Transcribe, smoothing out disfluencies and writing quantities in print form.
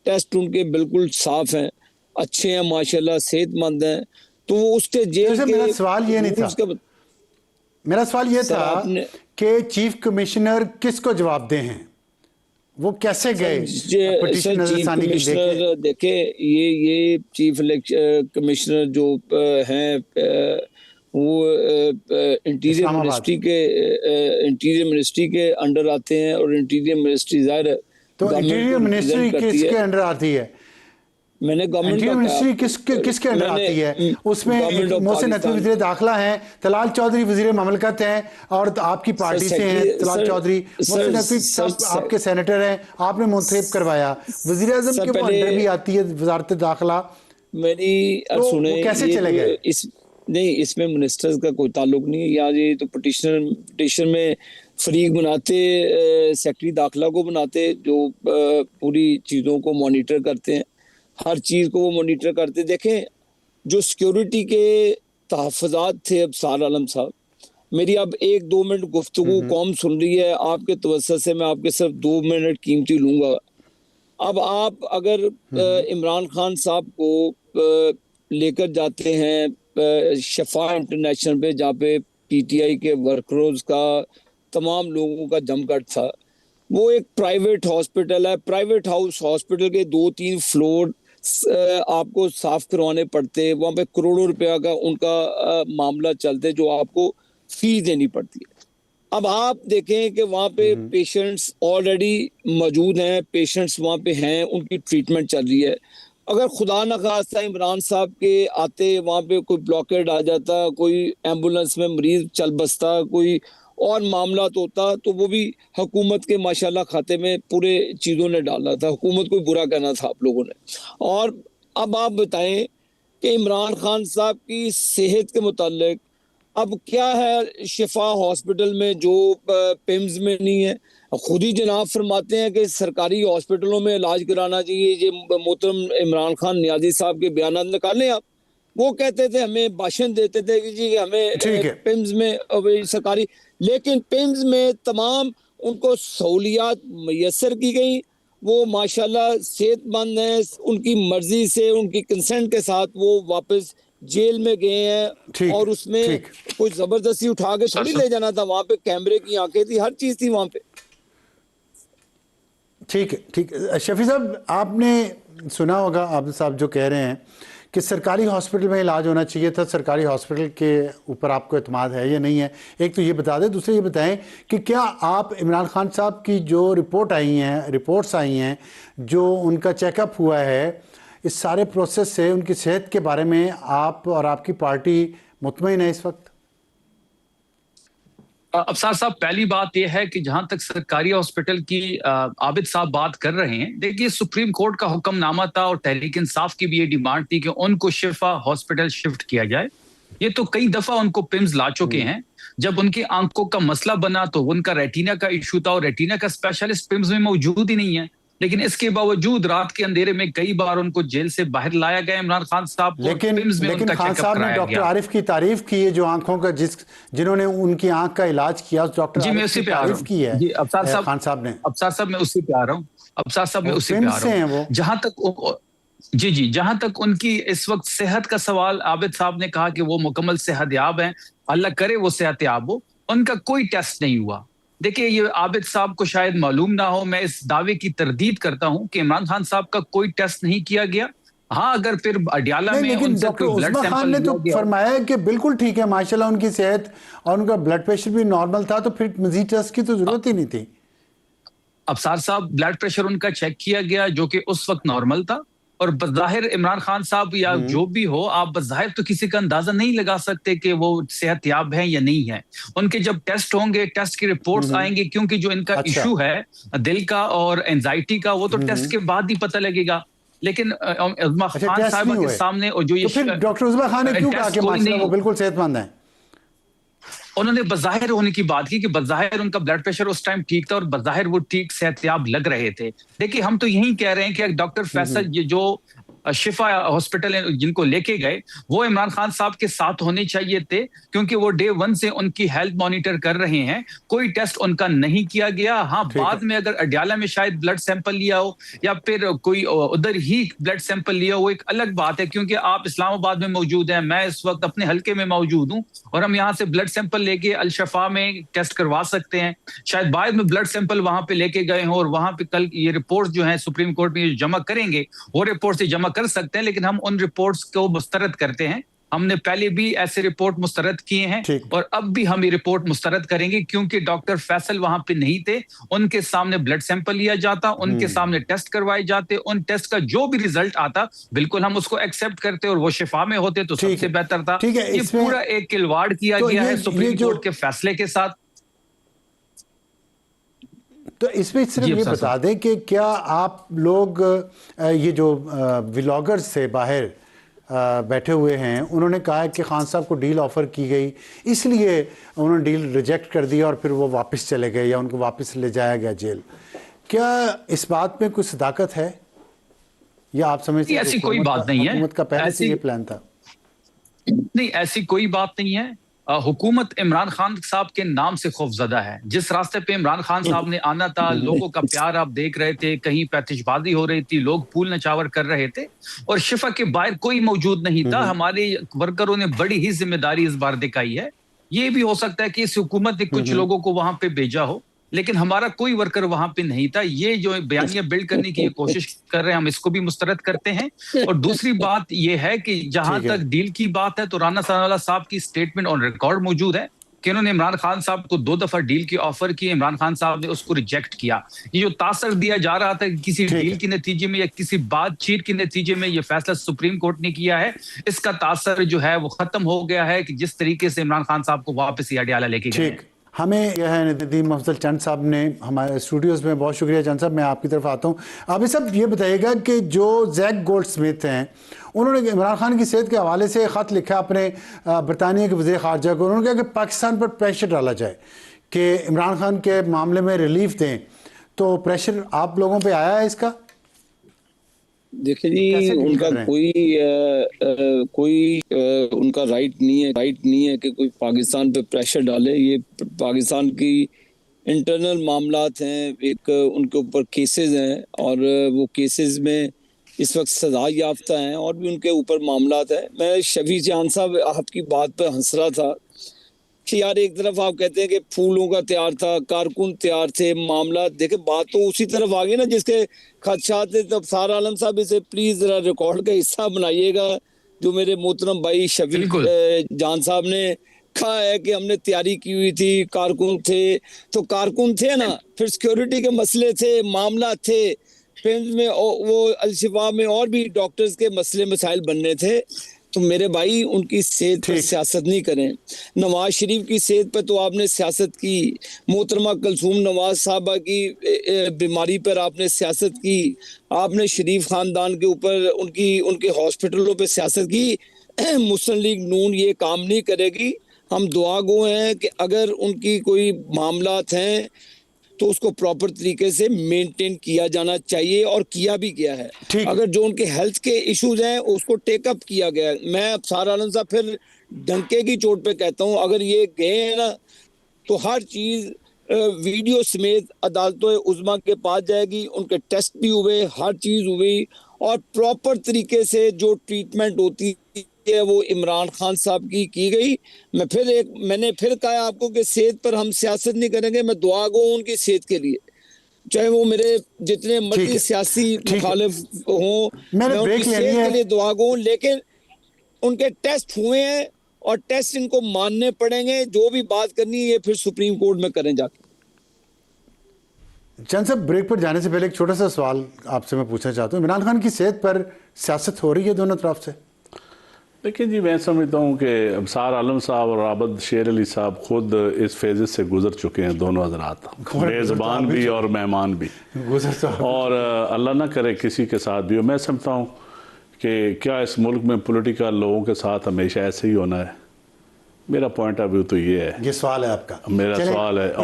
Test उनके बिल्कुल साफ हैं, अच्छे हैं माशाल्लाह, सेहतमंद हैं, तो वो उसके जेल के मेरा सवाल ये नहीं था, मेरा सवाल ये था कि चीफ कमिश्नर किसको जवाबदेह हैं, वो कैसे गए पिटीशन नजरसानी की? देखे ये चीफ कमिश्नर जो हैं वो इंटीरियर मिनिस्ट्री के अंडर आते हैं, और इंटीरियर मिनिस्ट्री ज़ाहिर है तो इंटीरियर मिनिस्ट्री किसके अंडर आती है? मैंने गवर्नमेंट मिनिस्ट्री किसके अंडर आती है? उसमें मोहसिन नकवी वज़ीर दाखिला हैं, तलाल चौधरी वज़ीर ममलकत हैं, और आपकी पार्टी से हैं तलाल चौधरी, मोहसिन नकवी साहब आपके सेनेटर हैं, आपने मुंतखब करवाया, वज़ीर आज़म के अंडर भी आती है वज़ारत दाखिला। मेरी सुने, कैसे चले गए? नहीं, इसमें मिनिस्टर्स का कोई ताल्लुक नहीं है, या ये तो पिटीशन में फरीक बनाते सेक्रेटरी दाखिला को बनाते, जो पूरी चीज़ों को मॉनिटर करते हैं, हर चीज़ को वो मॉनिटर करते। देखें जो सिक्योरिटी के तहफ़्फ़ुज़ात थे अब्सार आलम साहब, मेरी अब 1-2 मिनट गुफ्तगू कौम सुन रही है, आपके तवज्जो से मैं आपके सिर्फ 2 मिनट कीमती लूँगा। अब आप अगर इमरान खान साहब को लेकर जाते हैं शफा इंटरनेशनल पे, जहाँ पे पीटीआई के वर्करों का तमाम लोगों का जमघट था, वो एक प्राइवेट हॉस्पिटल है, प्राइवेट हाउस हॉस्पिटल के 2-3 फ्लोर आपको साफ करवाने पड़ते, वहाँ पे करोड़ों रुपया का उनका मामला चलते, जो आपको फीस देनी पड़ती है। अब आप देखें कि वहाँ पे पेशेंट्स ऑलरेडी मौजूद हैं, पेशेंट्स वहाँ पे हैं, उनकी ट्रीटमेंट चल रही है। अगर खुदा न खास्ता इमरान साहब के आते वहाँ पे कोई ब्लॉकेड आ जाता, कोई एम्बुलेंस में मरीज चल बसता, कोई और मामला तो होता, तो वो भी हुकूमत के माशाल्लाह खाते में पूरे चीज़ों ने डाला था, हुकूमत को बुरा कहना था आप लोगों ने। और अब आप बताएं कि इमरान खान साहब की सेहत के मुतालिक अब क्या है शिफा हॉस्पिटल में जो पिम्स में नहीं है? खुद ही जनाब फरमाते हैं कि सरकारी हॉस्पिटलों में इलाज कराना चाहिए। ये मोहतरम इमरान खान नियाजी साहब के बयान निकालें आप, वो कहते थे, हमें भाषण देते थे कि जी हमें पिम्स में सरकारी, लेकिन पिम्स में तमाम उनको सहूलियात मैसर की गई, वो माशाल्लाह सेहतमंद हैं, उनकी मर्जी से उनकी कंसेंट के साथ वो वापस जेल में गए हैं, और उसमें कोई जबरदस्ती उठा के थोड़ी ले जाना था, वहां पे कैमरे की आंखें थी, हर चीज थी वहां पे। ठीक है शफी साहब, आपने सुना होगा आबिद साहब जो कह रहे हैं कि सरकारी हॉस्पिटल में इलाज होना चाहिए था, सरकारी हॉस्पिटल के ऊपर आपको एतमाद है या नहीं है? एक तो ये बता दें, दूसरे ये बताएं कि क्या आप इमरान खान साहब की जो रिपोर्ट्स आई हैं, जो उनका चेकअप हुआ है, इस सारे प्रोसेस से उनकी सेहत के बारे में आप और आपकी पार्टी मुतमईन है इस वक्त? अफसार साहब, पहली बात यह है कि जहां तक सरकारी हॉस्पिटल की आबिद साहब बात कर रहे हैं, देखिए सुप्रीम कोर्ट का हुक्मनामा था और तहरीक इंसाफ की भी ये डिमांड थी कि उनको शिफा हॉस्पिटल शिफ्ट किया जाए। ये तो कई दफा उनको पिम्स ला चुके हैं। जब उनकी आंखों का मसला बना तो उनका रेटिना का इशू था, और रेटिना का स्पेशलिस्ट पिम्स में मौजूद ही नहीं है। लेकिन इसके बावजूद रात के अंधेरे में कई बार उनको जेल से बाहर लाया गया इमरान खान साहब को, लेकिन खान साहब ने डॉक्टर आरिफ की तारीफ की है, जो आंखों का जिन्होंने उनकी आंख का इलाज किया, डॉक्टर जी मैं उसी पे आ रहा हूं खान साहब ने। अफसार साहब मैं उसी पे आ रहा हूं, अफसार साहब मैं उसी पे आ रहा हूं। जहां तक उनकी इस वक्त सेहत का सवाल, आबिद साहब ने कहा कि वो मुकम्मल सेहतयाब हैं, अल्लाह करे वो सेहतयाब हो, उनका कोई टेस्ट नहीं हुआ। देखिए, ये आबिद साहब को शायद मालूम ना हो, मैं इस दावे की तरदीद करता हूं कि इमरान खान साहब का कोई टेस्ट नहीं किया गया। हाँ, अगर फिर अडियाला में डॉक्टर उस्मा खान ने तो फरमाया कि बिल्कुल ठीक है माशाल्लाह उनकी सेहत, और उनका ब्लड प्रेशर भी नॉर्मल था, तो फिर मजीद टेस्ट की तो जरूरत ही नहीं थी। अफसार साहब, ब्लड प्रेशर उनका चेक किया गया जो कि उस वक्त नॉर्मल था, और बज़ाहिर इमरान खान साहब या जो भी हो, आप बज़ाहिर तो किसी का अंदाजा नहीं लगा सकते कि वो सेहतयाब हैं या नहीं है। उनके जब टेस्ट होंगे, टेस्ट की रिपोर्ट्स आएंगी, क्योंकि जो इनका इशू है दिल का और एंजाइटी का, वो तो टेस्ट के बाद ही पता लगेगा। लेकिन उस्मा खान साहब के सामने, और जो ये डॉक्टर उस्मा खान ने क्यों कहा कि माशाल्लाह वो बिल्कुल सेहतमंद है? उन्होंने बज़ाहिर होने की बात की कि बज़ाहिर उनका ब्लड प्रेशर उस टाइम ठीक था, और बज़ाहिर वो ठीक सेहतयाब लग रहे थे। देखिए, हम तो यही कह रहे हैं कि डॉक्टर फैसल, ये जो शिफा हॉस्पिटल जिनको लेके गए वो इमरान खान साहब के साथ होने चाहिए थे, क्योंकि वो डे 1 से उनकी हेल्थ मॉनिटर कर रहे हैं। कोई टेस्ट उनका नहीं किया गया। हाँ, बाद में अगर अडयाला में शायद ब्लड सैंपल लिया हो या फिर कोई उधर ही ब्लड सैंपल लिया हो, एक अलग बात है, क्योंकि आप इस्लामाबाद में मौजूद हैं, मैं इस वक्त अपने हल्के में मौजूद हूं और हम यहाँ से ब्लड सैंपल लेके अल शफा में टेस्ट करवा सकते हैं। शायद बाद में ब्लड सैंपल वहां पे लेके गए हों और वहां पे कल ये रिपोर्ट्स जो हैं सुप्रीम कोर्ट में जमा करेंगे, वो रिपोर्ट से जमा कर सकते हैं, लेकिन हम उन रिपोर्ट्स को मुस्तरद करते हैं। हमने पहले भी ऐसे रिपोर्ट मुस्तरद किए हैं और अब भी हम ये रिपोर्ट मुस्तरद करेंगे, क्योंकि डॉक्टर फैसल वहां पे नहीं थे। उनके सामने ब्लड सैंपल लिया जाता, उनके सामने टेस्ट करवाए जाते, उन टेस्ट का जो भी रिजल्ट आता बिल्कुल हम उसको एक्सेप्ट करते और वो शिफा में होते तो सबसे बेहतर था। ये पूरा एक खिलवाड़ किया गया है सुप्रीम कोर्ट के फैसले के साथ। तो इसमें सिर्फ ये बता दें कि क्या आप लोग ये जो व्लॉगर्स थे बाहर बैठे हुए हैं, उन्होंने कहा है कि खान साहब को डील ऑफर की गई, इसलिए उन्होंने डील रिजेक्ट कर दी और फिर वो वापस चले गए या उनको वापस ले जाया गया जेल। क्या इस बात में कुछ सदाकत है या आप समझते हैं ऐसी कोई बात नहीं है? हुकूमत का पहले से ये प्लान था? नहीं, ऐसी कोई बात नहीं है। हुकूमत इमरान खान साहब के नाम से खौफजदा है। जिस रास्ते पे इमरान खान साहब ने आना था, लोगों का प्यार आप देख रहे थे, कहीं पैतिशबाजी हो रही थी, लोग फूल नचावर कर रहे थे और शिफा के बाहर कोई मौजूद नहीं था। हमारे वर्करों ने बड़ी ही जिम्मेदारी इस बार दिखाई है। ये भी हो सकता है कि इस हुकूमत ने कुछ लोगों को वहां पे भेजा हो, लेकिन हमारा कोई वर्कर वहां पे नहीं था। ये जो बयानिया बिल्ड करने की कोशिश कर रहे हैं, हम इसको भी मुस्तरद करते हैं। और दूसरी बात ये है कि जहां तक डील की बात है, तो राना सनाउल्लाह साहब की स्टेटमेंट ऑन रिकॉर्ड मौजूद है कि उन्होंने इमरान खान साहब को 2 दफा डील की ऑफर की, इमरान खान साहब ने उसको रिजेक्ट किया। ये जो तासर दिया जा रहा था कि किसी डील के नतीजे में या किसी बातचीत के नतीजे में ये फैसला सुप्रीम कोर्ट ने किया है, इसका तासर जो है वो खत्म हो गया है कि जिस तरीके से इमरान खान साहब को वापस अडयाला लेके गए। हमें यह है नदीम अफजल चंद साहब ने हमारे स्टूडियोज़ में, बहुत शुक्रिया चंद साहब। मैं आपकी तरफ आता हूँ। अब सब ये बताइएगा कि जो जैक गोल्डस्मिथ हैं, उन्होंने इमरान खान की सेहत के हवाले से ख़त लिखा अपने बरतानिया के वज़ीर ख़ारजा को। उन्होंने कहा कि पाकिस्तान पर प्रेशर डाला जाए कि इमरान खान के मामले में रिलीफ दें। तो प्रेशर आप लोगों पर आया है इसका? देखिए जी, उनका कोई उनका राइट नहीं है कि कोई पाकिस्तान पे प्रेशर डाले। ये पाकिस्तान की इंटरनल मामलात हैं, एक उनके ऊपर केसेस हैं और वो केसेस में इस वक्त सजा याफ्ता हैं और भी उनके ऊपर मामलात हैं। मैं शफी जान साहब आपकी बात पर हंस रहा था कि यार एक तरफ आप कहते हैं कि फूलों का तैयार था, कारकुन तैयार थे, मामला देखे, बात तो उसी तरफ आ गई ना जिसके खदशात थे। तब सारा आलम साहब इसे प्लीज जरा रिकॉर्ड का हिस्सा बनाइएगा, जो मेरे मोहतरम भाई शफी जान साहब ने कहा है कि हमने तैयारी की हुई थी, कारकुन थे। तो कारकुन थे ना, फिर सिक्योरिटी के मसले थे, मामला थे, फिर में वो अलशिफा में और भी डॉक्टर्स के मसले मसाइल बनने थे। तो मेरे भाई उनकी सेहत पर सियासत नहीं करें। नवाज शरीफ की सेहत पर तो आपने सियासत की, मोहतरमा कुलसूम नवाज साहबा की बीमारी पर आपने सियासत की, आपने शरीफ खानदान के ऊपर उनके हॉस्पिटलों पे सियासत की। मुस्लिम लीग नून ये काम नहीं करेगी। हम दुआ गो हैं कि अगर उनकी कोई मामलात हैं तो उसको प्रॉपर तरीके से मेंटेन किया जाना चाहिए और किया भी गया है। अगर जो उनके हेल्थ के इश्यूज हैं उसको टेकअप किया गया है। मैं अब सारा आलम साहब फिर डंके की चोट पे कहता हूँ, अगर ये गए हैं ना तो हर चीज वीडियो समेत अदालतों उज़्मा के पास जाएगी। उनके टेस्ट भी हुए, हर चीज हुई और प्रॉपर तरीके से जो ट्रीटमेंट होती है वो इमरान खान साहब की गई। मैंने फिर कहा आपको कि सेहत पर हम सियासत नहीं करेंगे। मैं दुआ गो उनकी सेहत के लिए, चाहे वो मेरे जितने मर्जी सियासी मुखालिफ हों, मैं उनकी सेहत के लिए दुआ गो। लेकिन उनके टेस्ट हुए हैं और टेस्ट इनको मानने पड़ेंगे। जो भी बात करनी है फिर सुप्रीम कोर्ट में करें जाके। चंद साहब, ब्रेक पर जाने से पहले एक छोटा सा सवाल आपसे मैं पूछना चाहता हूँ। इमरान खान की सेहत पर सियासत हो रही है दोनों तरफ से? देखिए जी, मैं समझता हूँ कि अबसार आलम साहब और आबद शेर अली साहब खुद इस फेज से गुजर चुके हैं, दोनों हजरात, मेज़बान भी और मेहमान भी। और अल्लाह ना करे किसी के साथ भी हो। मैं समझता हूँ कि क्या इस मुल्क में पॉलिटिकल लोगों के साथ हमेशा ऐसे ही होना है? मेरा पॉइंट ऑफ व्यू तो ये है। ये सवाल है आपका? मेरा सवाल है।